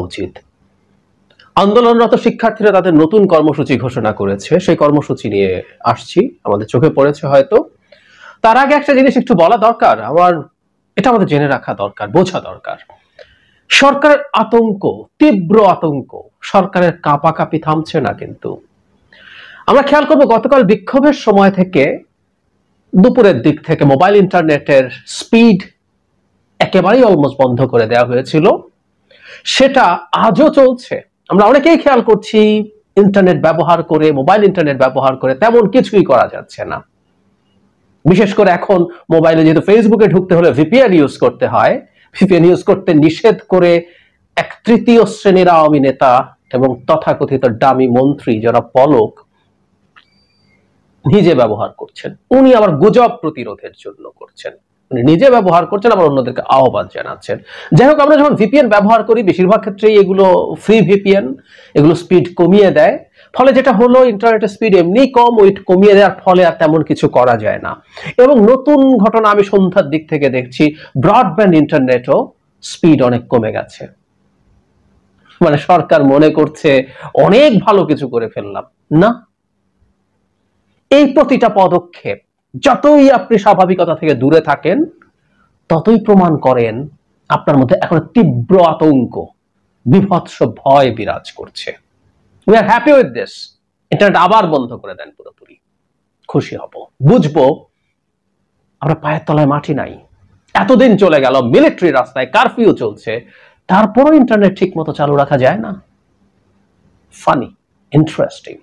উচিত। আন্দোলনরত শিক্ষার্থীরা তাদের নতুন কর্মসূচি ঘোষণা করেছে, সেই কর্মসূচি নিয়ে আসছি, আমাদের চোখে পড়েছে হয়তো। তার আগে একটা জিনিস একটু বলা দরকার, এটা আমাদের জেনে রাখা দরকার, বোঝা দরকার। সরকারের আতঙ্ক, তীব্র আতঙ্ক, সরকারের কাঁপাকাঁপি থামছে না। কিন্তু আমরা খেয়াল করবো গতকাল বিক্ষোভের সময় থেকে দুপুরের দিক থেকে মোবাইল ইন্টারনেটের স্পিড একেবারেই অলমোস্ট বন্ধ করে দেওয়া হয়েছিল, সেটা আজও চলছে। আমরা অনেকেই খেয়াল করছি ইন্টারনেট ব্যবহার করে, মোবাইল ইন্টারনেট ব্যবহার করে তেমন কিছুই করা যাচ্ছে না। বিশেষ করে এখন মোবাইলে যেহেতু ফেসবুকে ঢুকতে হলে ভিপিএন ইউজ করতে হয়, ভিপিএন ইউজ করতে নিষেধ করে এক তৃতীয় শ্রেণীর আওয়ামী নেতা এবং তথাকথিত ডামি মন্ত্রী যারা পলক নিজে ব্যবহার করছেন। উনি আবার গুজব প্রতিরোধের জন্য করছেন, নিজে ব্যবহার করছেন, আবার অন্যদেরকে আহ্বান জানাচ্ছেন। যাই হোক, আমরা যখন ভিপিএন ব্যবহার করি বেশিরভাগ ক্ষেত্রেই এগুলো ফ্রি ভিপিএন, এগুলো স্পিড কমিয়ে দেয়। ফলে যেটা হলো, ইন্টারনেটের স্পিড এমনি কম, ওই কমিয়ে দেওয়ার ফলে আর তেমন কিছু করা যায় না। এবং নতুন ঘটনা আমি সন্ধ্যার দিক থেকে দেখছি, ব্রডব্যান্ড ইন্টারনেটও স্পিড অনেক কমে গেছে। মানে সরকার মনে করছে অনেক ভালো কিছু করে ফেললাম। না, এই প্রতিটা পদক্ষেপ যতই আপনি স্বাভাবিকতা থেকে দূরে থাকেন ততই প্রমাণ করেন আপনার মধ্যে এখন তীব্র আতঙ্ক, বিভৎস ভয় বিরাজ করছে। We are happy with this. Internet আবার বন্ধ করে দেন পুরোপুরি, খুশি হব, বুঝবো আমরা পায়ের তলায় মাটি নাই। এতদিন চলে গেল, মিলিটারি রাস্তায় কারফিউ চলছে, তারপরও ইন্টারনেট ঠিক মতো চালু রাখা যায় না। Funny, interesting.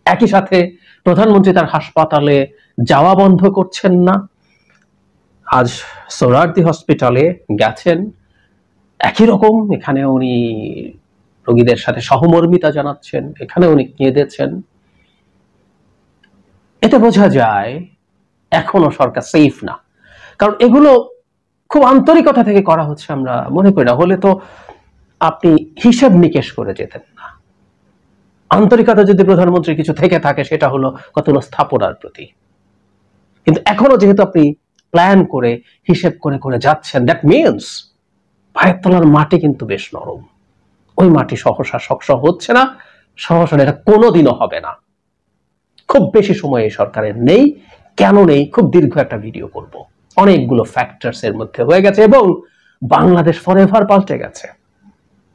একই সাথে প্রধানমন্ত্রী তার হাসপাতালে যাওয়া বন্ধ করছেন না। আজ সোহরাওয়ার্দী হসপিটালে গেছেন, একই রকম এখানে উনি রোগীদের সাথে সহমর্মিতা জানাচ্ছেন, এখানে উনি কেঁদেছেন। এতে বোঝা যায় এখনো সরকার সেফ না। কারণ এগুলো খুব আন্তরিকতা থেকে করা হচ্ছে আমরা মনে করি না। হলে তো আপনি হিসাব নিকেশ করে যেতেন না। আন্তরিকতা যদি প্রধানমন্ত্রী কিছু থেকে থাকে সেটা হলো কতগুলো স্থাপনার প্রতি। কিন্তু এখনো যেহেতু আপনি প্ল্যান করে হিসেব করে করে যাচ্ছেন, দ্যাট মিনস পায়ের তলার মাটি কিন্তু বেশ নরম। ওই মাটি সহসা শক্ত হচ্ছে না, সহসা এটা কোনোদিনও হবে না। খুব বেশি সময় এই সরকারের নেই। কেন নেই? খুব দীর্ঘ একটা ভিডিও করব। অনেকগুলো ফ্যাক্টরস এর মধ্যে হয়ে গেছে এবং বাংলাদেশ ফরএভার পাল্টে গেছে,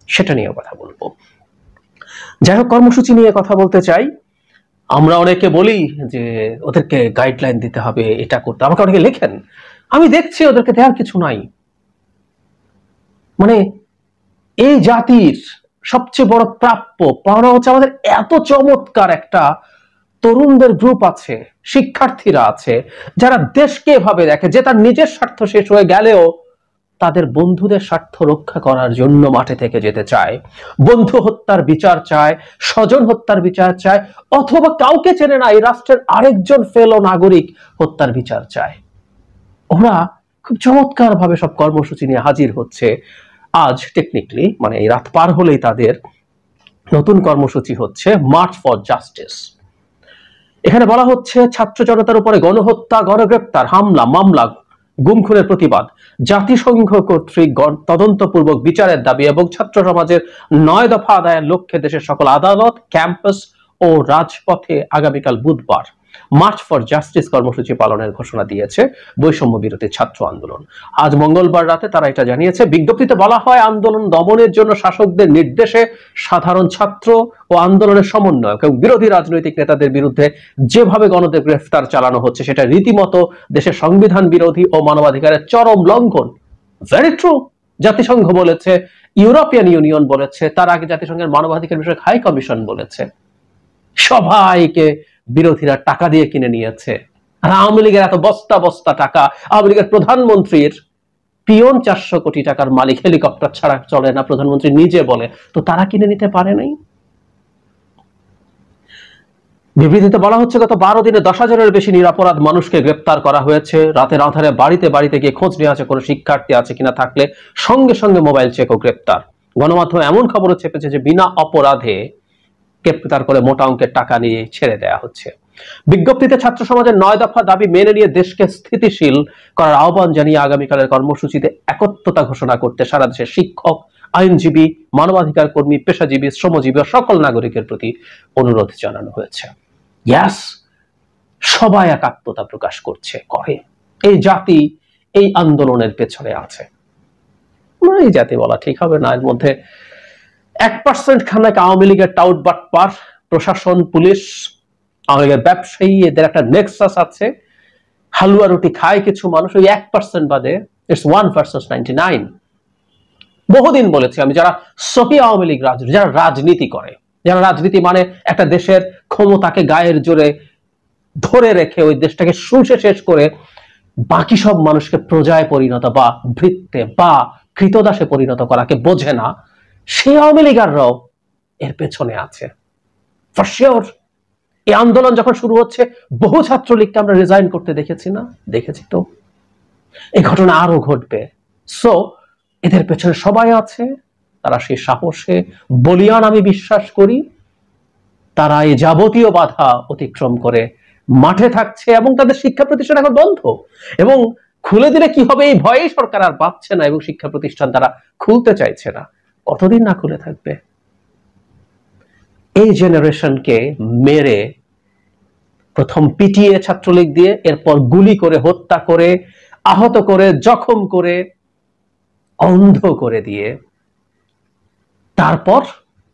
সেটা নিয়ে কথা বলবো। যাই হোক, কর্মসূচি নিয়ে কথা বলতে চাই। আমরা অনেকে বলি যে ওদেরকে গাইডলাইন দিতে হবে, এটা করতে। আমাকে অনেকে লেখেন, আমি দেখছি ওদেরকে দেওয়ার কিছু নাই। মানে এই জাতির সবচেয়ে বড় প্রাপ্য পাওনা হচ্ছে আমাদের এত চমৎকার একটা তরুণদের গ্রুপ আছে, শিক্ষার্থীরা আছে, যারা দেশকে এভাবে দেখে যে তার নিজের স্বার্থ শেষ হয়ে গেলেও তাদের বন্ধুদের স্বার্থ রক্ষা করার জন্য মাঠে থেকে যেতে চায়, বন্ধু হত্যার বিচার চায়, স্বজন হত্যার বিচার চায়, অথবা কাউকে চেনে না এই রাষ্ট্রের আরেকজন ফেলো নাগরিক হত্যার বিচার চায়। ওরা খুব চমৎকার ভাবে সব কর্মসূচি নিয়ে হাজির হচ্ছে। আজ টেকনিক্যালি মানে এই রাত পার হলেই তাদের নতুন কর্মসূচি হচ্ছে মার্চ ফর জাস্টিস। এখানে বলা হচ্ছে ছাত্র জনতার উপরে গণহত্যা, গণগ্রেপ্তার, হামলা, মামলা, গুম খুনের প্রতিবাদ, জাতিসংঘ কর্তৃক তদন্তপূর্বক বিচারের দাবি এবং ছাত্র সমাজের 9 দফা আদায়ের লক্ষ্যে দেশের সকল আদালত, ক্যাম্পাস ও রাজপথে আগামীকাল বুধবার মার্চ ফর জাস্টিস কর্মসূচি পালনের ঘোষণা দিয়েছে বৈষম্য বিরোধী ছাত্র আন্দোলন। আজ মঙ্গলবার রাতে তারা এটা জানিয়েছে। বিজ্ঞপ্তিতে বলা হয়, আন্দোলন দমনের জন্য শাসকদের নির্দেশে সাধারণ ছাত্র ও আন্দোলনের সমন্বয়ক এবং বিরোধী রাজনৈতিক নেতাদের বিরুদ্ধে যেভাবে গণদের গ্রেফতার চালানো হচ্ছে সেটা রীতিমতো দেশের সংবিধান বিরোধী ও মানবাধিকারের চরম লঙ্ঘন। Very true. জাতিসংঘ বলেছে, ইউরোপিয়ান ইউনিয়ন বলেছে, তার আগে জাতিসংঘের মানবাধিকার বিষয়ক হাই কমিশন বলেছে। সবাইকে বিরোধীরা টাকা দিয়ে কিনে নিয়েছে। আর আওয়ামী লীগের এত বস্তা বস্তা টাকা, আওয়ামী লীগের প্রধানমন্ত্রীর পিয়ন 400 কোটি টাকার মালিক, হেলিকপ্টার ছাড়া চলে না, প্রধানমন্ত্রী নিজে বলে, তো তারা কিনে নিতে পারে নাই। বিবৃতিতে বলা হচ্ছে, গত 12 দিনে 10,000-এর বেশি নিরপরাধ মানুষকে গ্রেপ্তার করা হয়েছে। রাতের আধারে বাড়িতে বাড়িতে গিয়ে খোঁজ নেওয়া আছে কোনো শিক্ষার্থী আছে কিনা, থাকলে সঙ্গে সঙ্গে মোবাইল চেক ও গ্রেপ্তার। গণমাধ্যমে এমন খবরও চেপেছে যে বিনা অপরাধে গ্রেপ্তার করে মোটা অঙ্কের টাকা নিয়ে ছেড়ে দেওয়া হচ্ছে। বিজ্ঞপ্তিতে ছাত্র সমাজের 9 দফা দাবি মেনে নিয়ে দেশকে স্থিতিশীল করার আহ্বান জানিয়ে আগামীকালের কর্মসূচিতে একত্রতা ঘোষণা করতে সারা দেশের শিক্ষক, আইনজীবী, মানবাধিকার কর্মী, পেশাজীবী, শ্রমজীবী সকল নাগরিকের প্রতি অনুরোধ জানানো হয়েছে। ইয়াস, সবাই একাত্মতা প্রকাশ করছে, করে। এই জাতি এই আন্দোলনের পেছনে আছে। এই জাতি বলা ঠিক হবে না। এর মধ্যে 1% খানাকে আওয়ামী লীগের টাউট বাটপার, প্রশাসন, পুলিশ, আওয়ামী লীগের ব্যবসায়ী, এদের একটা নেক্সাস আছে। হালুয়া রুটি খায় কিছু মানুষ, ওই 1% বাদে ইটস 1 ভার্সেস 99। বহুদিন বলেছি আমি, যারা সহি আওয়ামী লীগ রাজনীতি, যারা রাজনীতি করে, যারা রাজনীতি মানে একটা দেশের ক্ষমতাকে গায়ের জোরে ধরে রেখে ওই দেশটাকে শুষে শেষ করে বাকি সব মানুষকে প্রজায় পরিণত বা ভৃত্যে বা কৃতদাসে পরিণত করাকে বোঝে না, সেই আওয়ামী লীগাররাও এর পেছনে আছে ফর শিওর। এই আন্দোলন যখন শুরু হচ্ছে, বহু ছাত্রলীগকে আমরা রিজাইন করতে দেখেছি না? দেখেছি তো। এই ঘটনা আরো ঘটবে। সো এদের পেছনে সবাই আছে, তারা সেই সাহসে বলিয়ান আমি বিশ্বাস করি। তারা এই যাবতীয় বাধা অতিক্রম করে মাঠে থাকছে এবং তাদের শিক্ষা প্রতিষ্ঠান এখন বন্ধ, এবং খুলে দিলে কি হবে এই ভয়ে সরকার আর পাচ্ছে না, এবং শিক্ষা প্রতিষ্ঠান তারা খুলতে চাইছে না। কতদিন না খুলে থাকবে? এই জেনারেশনকে মেরে, প্রথম পিটিয়ে ছাত্রলীগ দিয়ে, এরপর গুলি করে হত্যা করে, আহত করে, জখম করে, অন্ধ করে দিয়ে, তারপর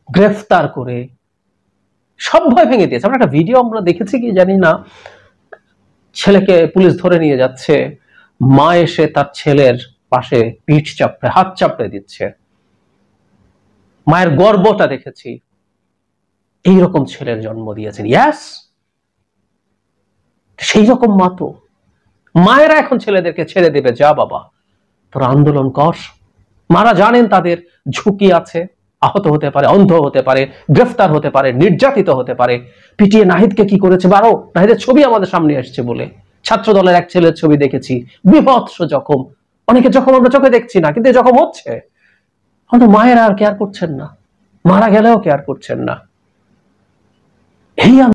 গ্রেফতার করে সব ভয় ভেঙে দিয়েছে। আমরা একটা ভিডিও আমরা দেখেছি কি জানি না, ছেলেকে পুলিশ ধরে নিয়ে যাচ্ছে, মা এসে তার ছেলের পাশে পিঠ চাপড়ে, হাত চাপড়ে দিচ্ছে। মায়ের গর্বটা দেখেছি। এইরকম ছেলের জন্ম দিয়েছেন। ইয়াস, সেই রকম মা তো। মায়েরা এখন ছেলেদেরকে ছেড়ে দেবে, যা বাবা তোরা আন্দোলন কর। মারা জানেন তাদের ঝুঁকি আছে, আহত হতে পারে, অন্ধ হতে পারে, গ্রেফতার হতে পারে, নির্যাতিত হতে পারে। পিটিয়ে নাহিদকে কি করেছে, বারো নাহিদের ছবি আমাদের সামনে এসছে বলে, ছাত্র দলের এক ছেলের ছবি দেখেছি, বিভৎস জখম। অনেকে জখম আমরা চোখে দেখছি না, কিন্তু জখম হচ্ছে। হয়তো মায়েরা আর কেয়ার করছেন না, মারা গেলেও কেয়ার করছেন না। এই